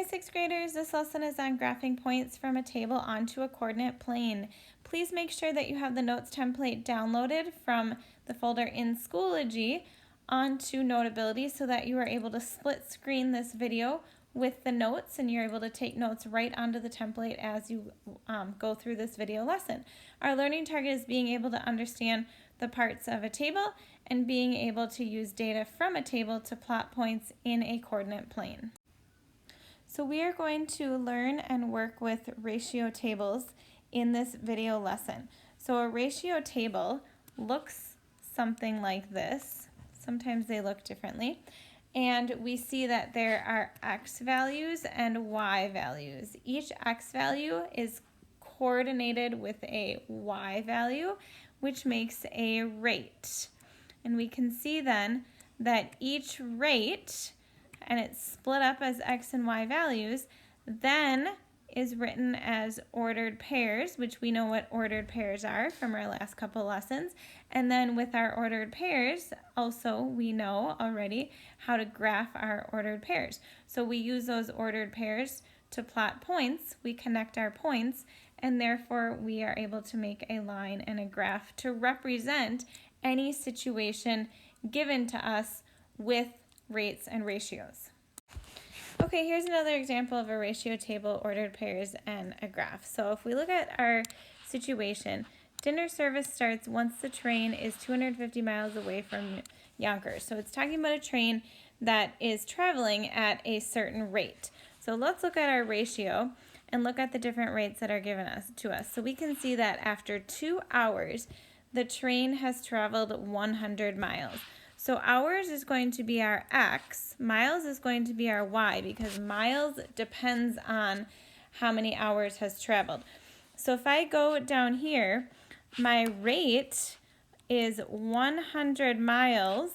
sixth graders, this lesson is on graphing points from a table onto a coordinate plane. Please make sure that you have the notes template downloaded from the folder in Schoology onto Notability so that you are able to split screen this video with the notes and you're able to take notes right onto the template as you go through this video lesson. Our learning target is being able to understand the parts of a table and being able to use data from a table to plot points in a coordinate plane. So we are going to learn and work with ratio tables in this video lesson. So a ratio table looks something like this. Sometimes they look differently. And we see that there are x values and y values. Each x value is coordinated with a y value, which makes a rate. And we can see then that each rate, and it's split up as x and y values, then is written as ordered pairs, which we know what ordered pairs are from our last couple lessons. And then with our ordered pairs, also we know already how to graph our ordered pairs. So we use those ordered pairs to plot points. We connect our points, and therefore we are able to make a line and a graph to represent any situation given to us with rates and ratios. Okay, here's another example of a ratio table, ordered pairs, and a graph. So if we look at our situation, dinner service starts once the train is 250 miles away from Yonkers. So it's talking about a train that is traveling at a certain rate. So let's look at our ratio and look at the different rates that are given to us. So we can see that after 2 hours, the train has traveled 100 miles. So hours is going to be our x, miles is going to be our y, because miles depends on how many hours has traveled. So if I go down here, my rate is 100 miles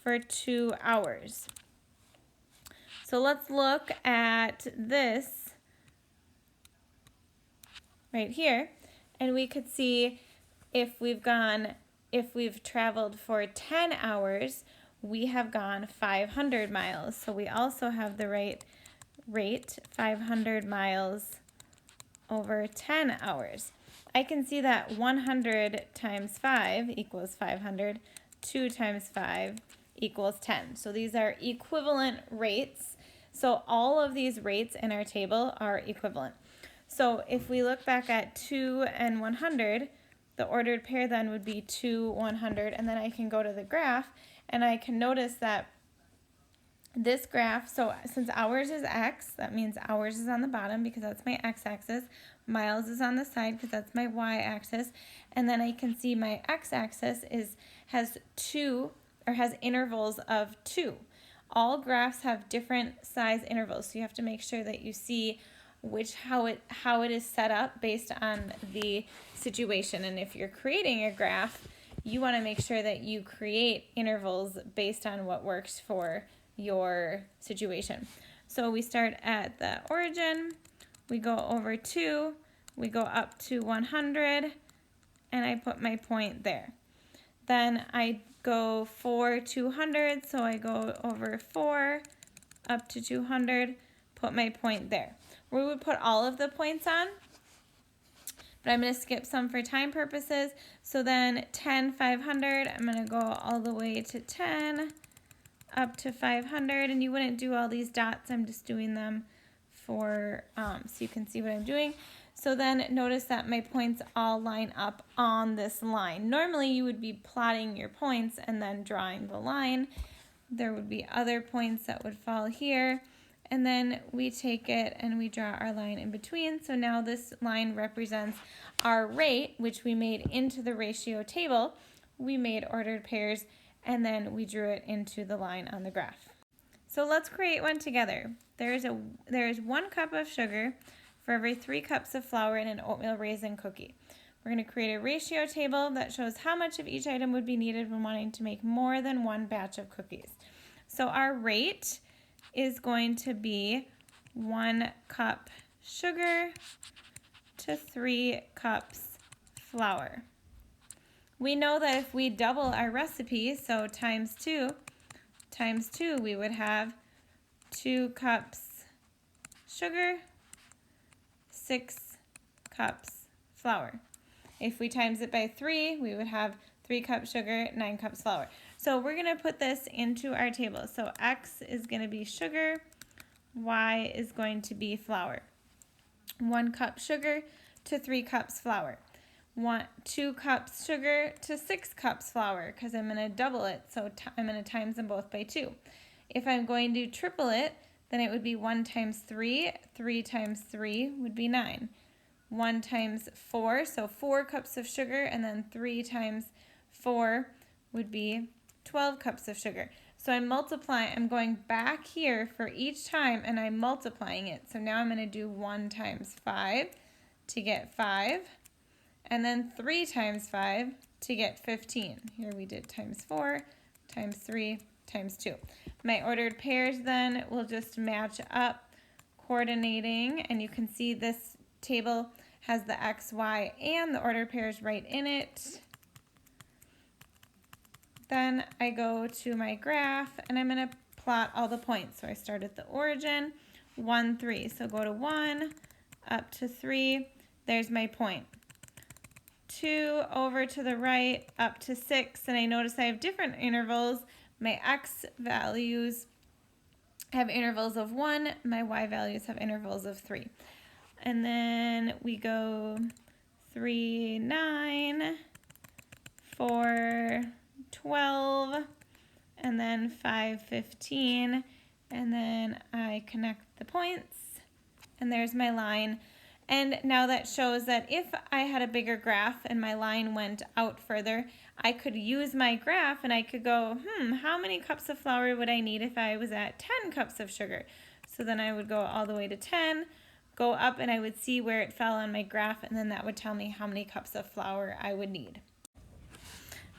for 2 hours. So let's look at this right here, and we could see if we've traveled for 10 hours, we have gone 500 miles. So we also have the rate 500 miles over 10 hours. I can see that 100 times 5 equals 500, 2 times 5 equals 10. So these are equivalent rates. So all of these rates in our table are equivalent. So if we look back at 2 and 100, the ordered pair then would be 2, 100, and then I can go to the graph and I can notice that this graph, so since hours is x, that means hours is on the bottom because that's my x-axis, miles is on the side because that's my y-axis, and then I can see my x-axis has intervals of 2. All graphs have different size intervals, so you have to make sure that you see how it is set up based on the situation. And if you're creating a graph, you want to make sure that you create intervals based on what works for your situation. So we start at the origin, we go over 2, we go up to 100, and I put my point there. Then I go for 200, so I go over 4, up to 200, put my point there. We would put all of the points on, but I'm going to skip some for time purposes. So then 10, 500, I'm going to go all the way to 10, up to 500, and you wouldn't do all these dots. I'm just doing them for so you can see what I'm doing. So then notice that my points all line up on this line. Normally you would be plotting your points and then drawing the line. There would be other points that would fall here. And then we take it and we draw our line in between. So now this line represents our rate, which we made into the ratio table. We made ordered pairs, and then we drew it into the line on the graph. So let's create one together. There is 1 cup of sugar for every 3 cups of flour in an oatmeal raisin cookie. We're going to create a ratio table that shows how much of each item would be needed when wanting to make more than 1 batch of cookies. So our rate is going to be 1 cup sugar to 3 cups flour. We know that if we double our recipe, so times 2, we would have 2 cups sugar, 6 cups flour. If we times it by 3, we would have 3 cups sugar, 9 cups flour. So we're going to put this into our table. So X is going to be sugar, Y is going to be flour. 1 cup sugar to 3 cups flour. 2 cups sugar to 6 cups flour, because I'm going to double it, so I'm going to times them both by 2. If I'm going to triple it, then it would be 1 times 3. 3 times 3 would be 9. 1 times 4, so 4 cups of sugar, and then 3 times 4 would be 12 cups of sugar. So I'm going back here for each time, and I'm multiplying it. So now I'm going to do 1 times 5 to get 5. And then 3 times 5 to get 15. Here we did times 4, times 3, times 2. My ordered pairs then will just match up, coordinating, and you can see this table has the X, Y, and the ordered pairs right in it. Then I go to my graph, and I'm going to plot all the points. So I start at the origin, 1, 3. So go to 1, up to 3. There's my point. 2 over to the right, up to 6, and I notice I have different intervals. My X values have intervals of 1, my Y values have intervals of 3. And then we go 3, 9, 4, 12, and then 5, 15, and then I connect the points, and there's my line. And now that shows that if I had a bigger graph and my line went out further, I could use my graph and I could go, how many cups of flour would I need if I was at 10 cups of sugar? So then I would go all the way to 10, go up, and I would see where it fell on my graph, and then that would tell me how many cups of flour I would need.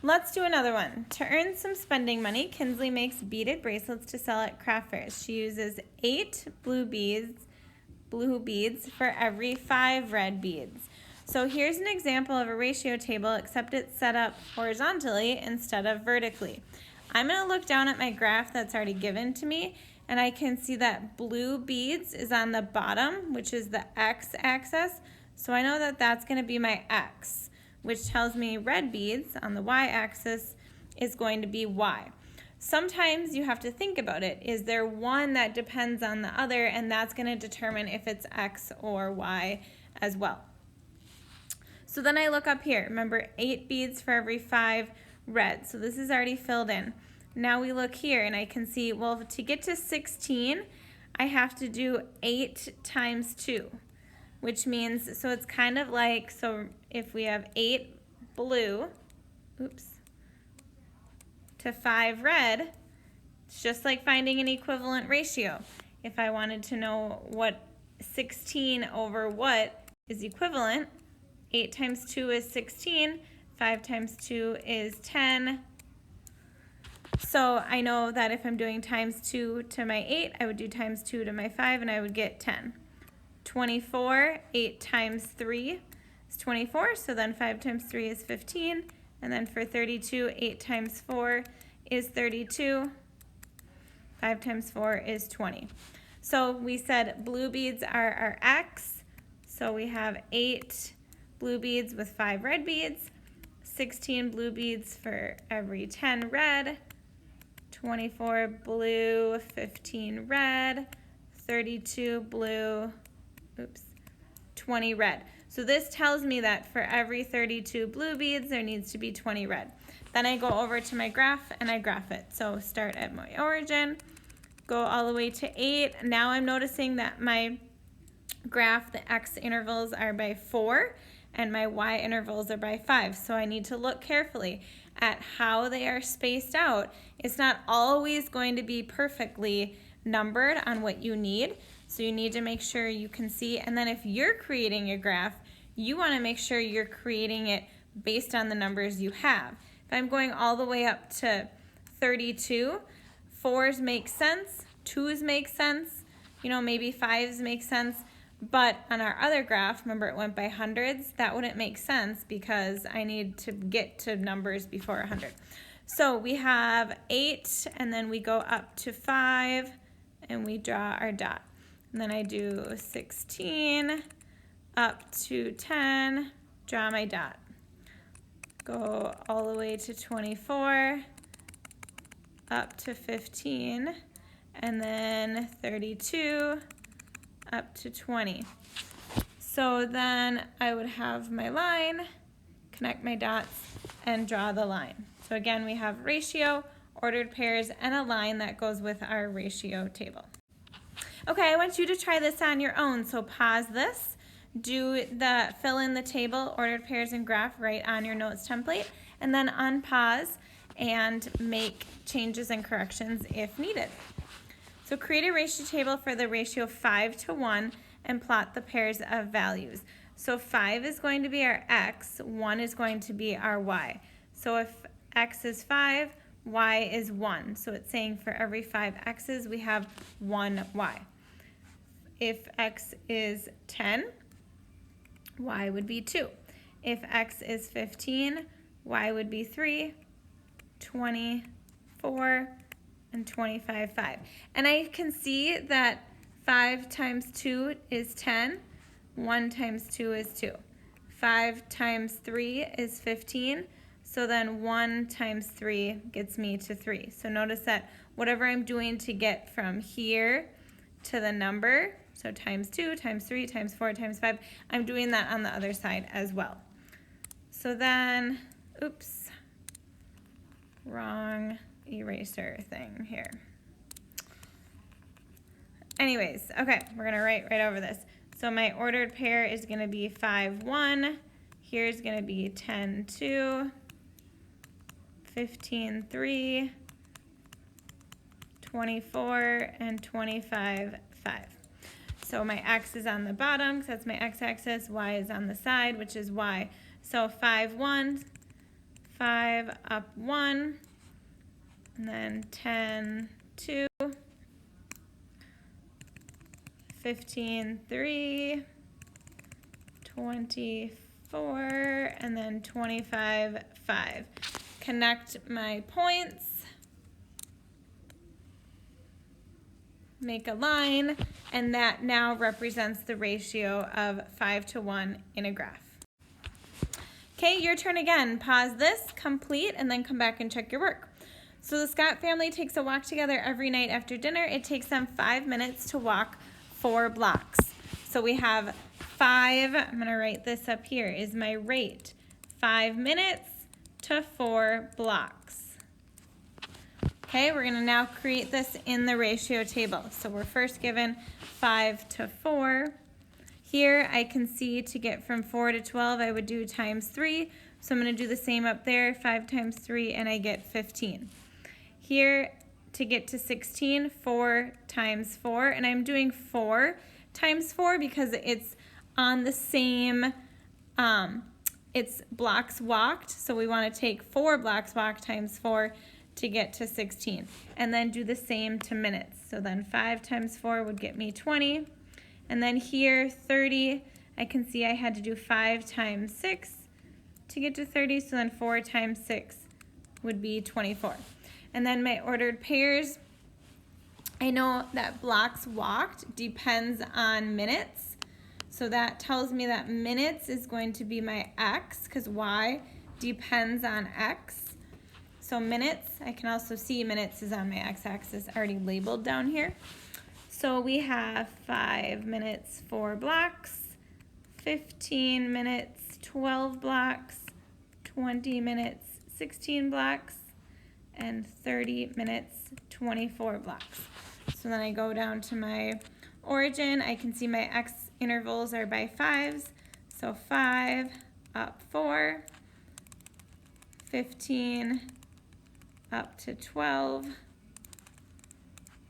Let's do another one. To earn some spending money, Kinsley makes beaded bracelets to sell at craft fairs. She uses 8 blue beads for every 5 red beads. So here's an example of a ratio table, except it's set up horizontally instead of vertically. I'm going to look down at my graph that's already given to me, and I can see that blue beads is on the bottom, which is the x-axis. So I know that that's going to be my x, which tells me red beads on the y-axis is going to be y. Sometimes you have to think about it. Is there one that depends on the other, and that's going to determine if it's X or Y as well. So then I look up here. Remember, 8 beads for every 5 red. So this is already filled in. Now we look here, and I can see, well, to get to 16, I have to do 8 times 2, which means, so it's kind of like, so if we have 8 blue, to 5 red, it's just like finding an equivalent ratio. If I wanted to know what 16 over what is equivalent, 8 times 2 is 16, 5 times 2 is 10. So I know that if I'm doing times 2 to my 8, I would do times 2 to my 5, and I would get 10. 24, 8 times 3 is 24, so then 5 times 3 is 15. And then for 32, 8 times 4 is 32. 5 times 4 is 20. So we said blue beads are our X. So we have 8 blue beads with 5 red beads, 16 blue beads for every 10 red, 24 blue, 15 red, 32 blue, 20 red. So this tells me that for every 32 blue beads, there needs to be 20 red. Then I go over to my graph and I graph it. So start at my origin, go all the way to 8. Now I'm noticing that my graph, the X intervals are by 4 and my Y intervals are by 5. So I need to look carefully at how they are spaced out. It's not always going to be perfectly numbered on what you need. So you need to make sure you can see, and then if you're creating your graph, you want to make sure you're creating it based on the numbers you have. If I'm going all the way up to 32, 4s make sense, 2s make sense, maybe 5s make sense, but on our other graph, remember it went by hundreds, that wouldn't make sense because I need to get to numbers before 100. So we have 8, and then we go up to 5, and we draw our dot. And then I do 16 up to 10, draw my dot. Go all the way to 24, up to 15, and then 32, up to 20. So then I would have my line, connect my dots, and draw the line. So again, we have ratio, ordered pairs, and a line that goes with our ratio table. Okay, I want you to try this on your own. So pause this, fill in the table, ordered pairs, and graph right on your notes template, and then unpause and make changes and corrections if needed. So create a ratio table for the ratio 5 to 1 and plot the pairs of values. So 5 is going to be our x, 1 is going to be our y. So if x is 5, y is 1. So it's saying for every 5 x's, we have 1 y. If x is 10, y would be 2. If x is 15, y would be 3, 20, 4, and 25, 5. And I can see that 5 times 2 is 10, 1 times 2 is 2. 5 times 3 is 15, so then 1 times 3 gets me to 3. So notice that whatever I'm doing to get from here to the number, so times 2, times 3, times 4, times 5, I'm doing that on the other side as well. So then, oops, wrong eraser thing here. Anyways, okay, we're gonna write right over this. So my ordered pair is gonna be 5, 1. Here's gonna be 10, 2, 15, 3, 24, and 25, 5. So my x is on the bottom, because that's my x-axis. Y is on the side, which is y. So 5, 1, 5 up 1, and then 10, 2, 15, 3, 24, and then 25, 5. Connect my points, make a line, and that now represents the ratio of 5 to 1 in a graph. Okay, your turn again. Pause this, complete, and then come back and check your work. So the Scott family takes a walk together every night after dinner. It takes them 5 minutes to walk 4 blocks. So we have 5, I'm gonna write this up here, is my rate. 5 minutes to 4 blocks. Okay, we're gonna now create this in the ratio table. So we're first given 5 to 4. Here I can see to get from 4 to 12, I would do times 3. So I'm gonna do the same up there, 5 times 3, and I get 15. Here, to get to 16, 4 times 4, and I'm doing 4 times 4 because it's on the same, it's blocks walked, so we want to take 4 blocks walked times 4 to get to 16, and then do the same to minutes. So then 5 times 4 would get me 20, and then here 30, I can see I had to do 5 times 6 to get to 30, so then 4 times 6 would be 24. And then my ordered pairs, I know that blocks walked depends on minutes. So that tells me that minutes is going to be my x, because y depends on x. So minutes, I can also see minutes is on my x-axis already labeled down here. So we have 5 minutes, 4 blocks, 15 minutes, 12 blocks, 20 minutes, 16 blocks, and 30 minutes, 24 blocks. So then I go down to my origin. I can see my x intervals are by 5s. So 5 up 4, 15 up to 12,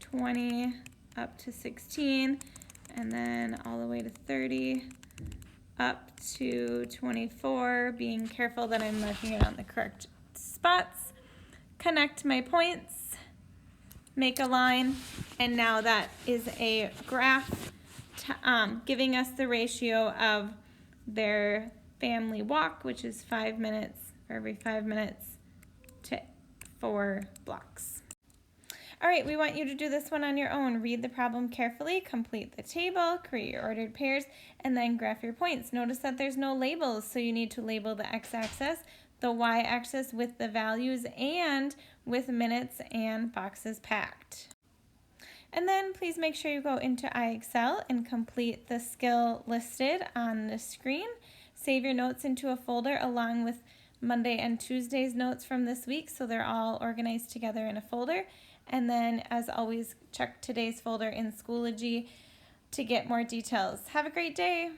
20 up to 16, and then all the way to 30 up to 24, being careful that I'm marking it on the correct spots. Connect my points, make a line, and now that is a graph giving us the ratio of their family walk, which is 5 minutes for every 5 minutes to 4 blocks. All right, we want you to do this one on your own. Read the problem carefully, complete the table, create your ordered pairs, and then graph your points. Notice that there's no labels, so you need to label the x-axis, the y-axis with the values and with minutes and boxes packed. And then please make sure you go into iExcel and complete the skill listed on the screen. Save your notes into a folder along with Monday and Tuesday's notes from this week so they're all organized together in a folder. And then, as always, check today's folder in Schoology to get more details. Have a great day.